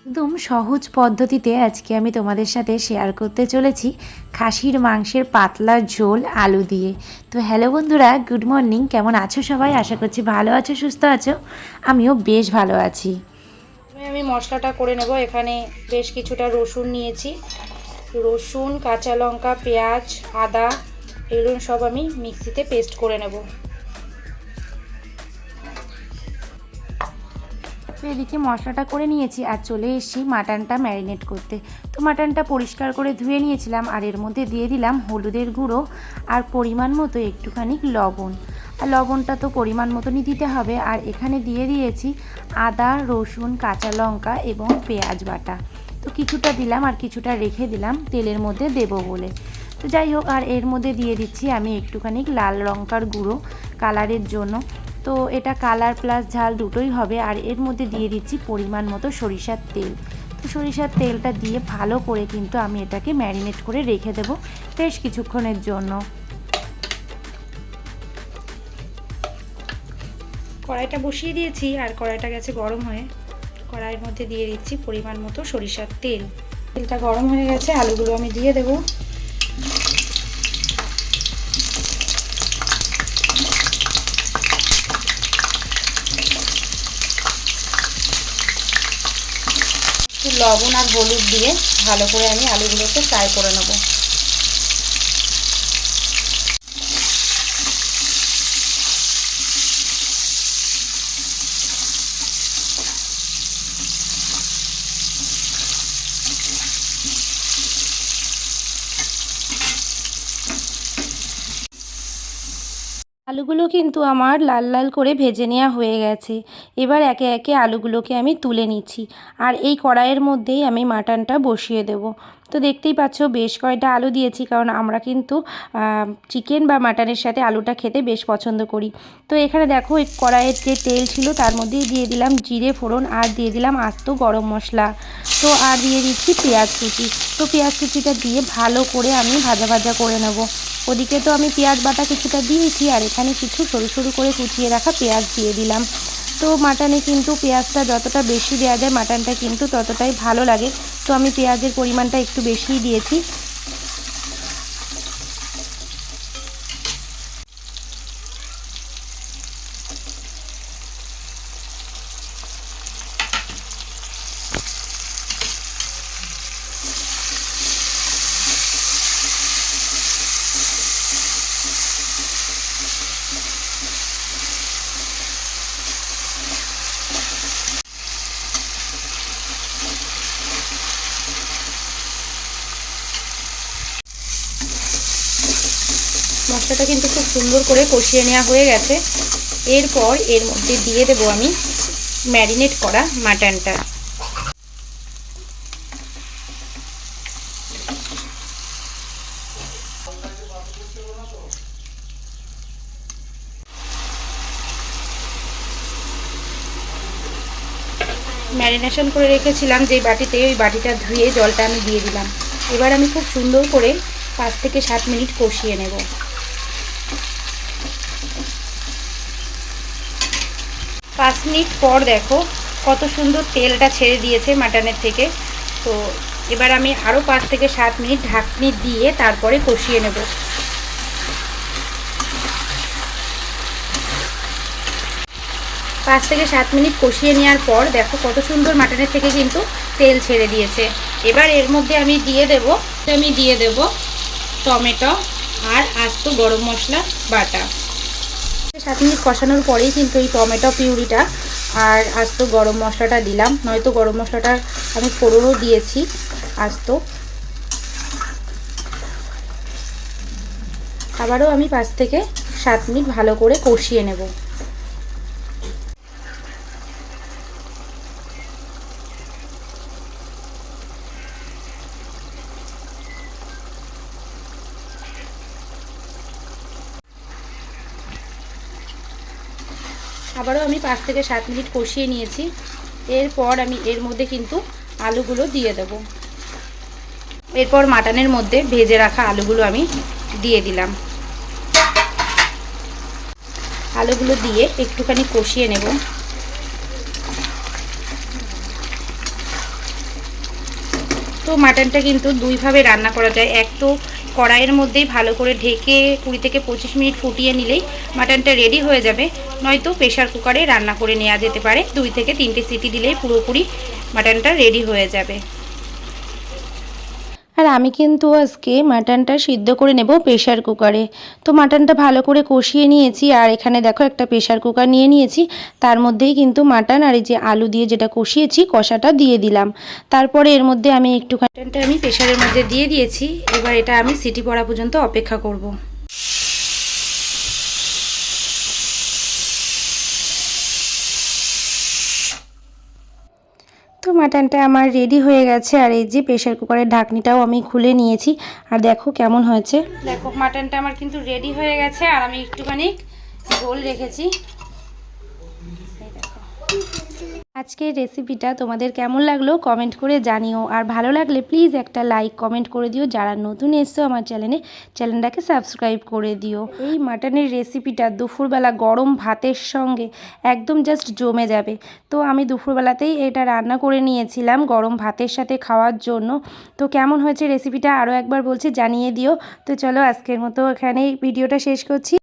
একদম সহজ পদ্ধতিতে আজকে আমি তোমাদের সাথে শেয়ার করতে চলেছি খাসির মাংসের পাতলা ঝোল আলু দিয়ে। তো হ্যালো বন্ধুরা, গুড মর্নিং। কেমন আছো সবাই? আশা করছি ভালো আছো, সুস্থ আছো। আমিও বেশ ভালো আছি। আমি মশলাটা করে নেব। এখানে বেশ কিছুটা রসুন নিয়েছি। রসুন, কাঁচা লঙ্কা, পেঁয়াজ, আদা এগুলো সব আমি মিক্সিতে পেস্ট করে নেব। তো এদিকে মশলাটা করে নিয়েছি আর চলে এসেছি মাটনটা ম্যারিনেট করতে। তো মাটনটা পরিষ্কার করে ধুয়ে নিয়েছিলাম আর এর মধ্যে দিয়ে দিলাম হলুদের গুঁড়ো আর পরিমাণ মতো একটুখানি লবণ। আর লবণটা তো পরিমাণ মতনই দিতে হবে। আর এখানে দিয়ে দিয়েছি আদা, রসুন, কাঁচা লঙ্কা এবং পেঁয়াজ বাটা। তো কিছুটা দিলাম আর কিছুটা রেখে দিলাম তেলের মধ্যে দেবো বলে। তো যাই হোক, আর এর মধ্যে দিয়ে দিচ্ছি আমি একটুখানি লাল লঙ্কার গুঁড়ো কালারের জন্য। তো এটা কালার প্লাস ঝাল দুটোই হবে। আর এর মধ্যে দিয়ে দিচ্ছি পরিমাণ মতো সরিষার তেল। তো সরিষার তেলটা দিয়ে ভালো করে কিন্তু আমি এটাকে ম্যারিনেট করে রেখে দেবো বেশ কিছুক্ষণের জন্য। কড়াইটা বসিয়ে দিয়েছি আর কড়াইটা গেছে গরম হয়ে। কড়াইয়ের মধ্যে দিয়ে দিচ্ছি পরিমাণ মতো সরিষার তেল। তেলটা গরম হয়ে গেছে, আলুগুলো আমি দিয়ে দেবো। লবণ আর হলুদ দিয়ে ভালো করে আমি আলুগুলোকে ফ্রাই করে নেব। আলুগুলো কিন্তু আমার লাল লাল করে ভেজে নেওয়া হয়ে গেছে। এবার একে একে আলুগুলোকে আমি তুলে নিচ্ছি আর এই কড়াইয়ের মধ্যেই আমি মাটনটা বসিয়ে দেব। তো দেখতেই পাচ্ছ বেশ কয়টা আলু দিয়েছি, কারণ আমরা কিন্তু চিকেন বা মাটনের সাথে আলুটা খেতে বেশ পছন্দ করি। তো এখানে দেখো এই কড়াইয়ের যে তেল ছিল তার মধ্যেই দিয়ে দিলাম জিরে ফোড়ন আর দিয়ে দিলাম আস্ত গরম মশলা। তো আর দিয়ে দিচ্ছি পেঁয়াজ কুচি। তো পেঁয়াজ কুচিটা দিয়ে ভালো করে আমি ভাজা ভাজা করে নেব। ওদিকে তো আমি পেঁয়াজ বাটা কিছুটা দিয়েছি আর এখানে কিছু সরু সরু করে কুচিয়ে রাখা পেঁয়াজ দিয়ে দিলাম। তো মাটনে কিন্তু পেঁয়াজটা যতটা বেশি দেওয়া যায় মাটনটা কিন্তু ততটাই ভালো লাগে। তো আমি পেঁয়াজের পরিমাণটা একটু বেশিই দিয়েছি। মশলাটা কিন্তু খুব সুন্দর করে কষিয়ে নেওয়া হয়ে গেছে। এরপর এর মধ্যে দিয়ে দেবো আমি ম্যারিনেট করা মাটনটা। ম্যারিনেশন করে রেখেছিলাম যে বাটিতে, ওই বাটিটা ধুয়ে জলটা আমি দিয়ে দিলাম। এবার আমি খুব সুন্দর করে 5 থেকে 7 মিনিট কষিয়ে নেব। 5 মিনিট পর দেখো কত সুন্দর তেলটা ছেড়ে দিয়েছে মাটনের থেকে। তো এবার আমি আরও 5 থেকে 7 মিনিট ঢাকনি দিয়ে তারপরে কষিয়ে নেব। 5 থেকে 7 মিনিট কষিয়ে নেওয়ার পর দেখো কত সুন্দর মাটনের থেকে কিন্তু তেল ছেড়ে দিয়েছে। এবার এর মধ্যে আমি দিয়ে দেব টমেটো আর আস্ত গরম মশলা বাটা। 7 মিনিট কষানোর পরেই কিন্তু এই টমেটো পিউরিটা আর আস্ত গরম মশলাটা দিলাম, নয়তো গরম মশলাটা আমি ফোড়নও দিয়েছি আস্ত। আবারও আমি 5 থেকে 7 মিনিট ভালো করে কষিয়ে নেব। আবারও আমি 5 থেকে 7 মিনিট কষিয়ে নিয়েছি। এরপর আমি এর মধ্যে কিন্তু আলুগুলো দিয়ে দেব। এরপর মাটনের মধ্যে ভেজে রাখা আলুগুলো আমি দিয়ে দিলাম। আলুগুলো দিয়ে একটুখানি কষিয়ে নেব। তো মাটনটা কিন্তু দুইভাবে রান্না করা যায়। এক তো কড়াইয়ের মধ্যেই ভালো করে ঢেকে 20 থেকে 25 মিনিট ফুটিয়ে নিলেই মাটনটা রেডি হয়ে যাবে, নয়তো প্রেশার কুকারে রান্না করে নেওয়া যেতে পারে। 2 থেকে 3টে সিটি দিলেই পুরোপুরি মাটনটা রেডি হয়ে যাবে। আর আমি কিন্তু আজকে মাটনটা সিদ্ধ করে নেব প্রেশার কুকারে। তো মাটনটা ভালো করে কষিয়ে নিয়েছি, আর এখানে দেখো একটা প্রেশার কুকার নিয়ে নিয়েছি, তার মধ্যেই কিন্তু মাটন আর এই যে আলু দিয়ে যেটা কষিয়েছি কষাটা দিয়ে দিলাম। তারপরে এর মধ্যে আমি একটুখানি মাটনটা আমি প্রেশারের মধ্যে দিয়ে দিয়েছি। এবার এটা আমি সিটি পড়া পর্যন্ত অপেক্ষা করব। তো মাটনটা আমার রেডি হয়ে গেছে, আর এই যে প্রেশার কুকারের ঢাকনিটাও আমি খুলে নিয়েছি, আর দেখো কেমন হয়েছে। দেখো মাটনটা আমার কিন্তু রেডি হয়ে গেছে, আর আমি একটুখানি ঝোল রেখেছি। আজকের রেসিপিটা তোমাদের কেমন লাগলো কমেন্ট করে জানিও, আর ভালো লাগলে প্লিজ একটা লাইক কমেন্ট করে দিও। যারা নতুন এসছো আমার চ্যানেলটাকে সাবস্ক্রাইব করে দিও। এই মাটনের রেসিপিটা দুপুরবেলা গরম ভাতের সঙ্গে একদম জাস্ট জমে যাবে। তো আমি দুপুরবেলাতেই এটা রান্না করে নিয়েছিলাম গরম ভাতের সাথে খাওয়ার জন্য। তো কেমন হয়েছে রেসিপিটা আরও একবার বলছি, জানিয়ে দিও। তো চলো আজকের মতো এখানেই ভিডিওটা শেষ করছি।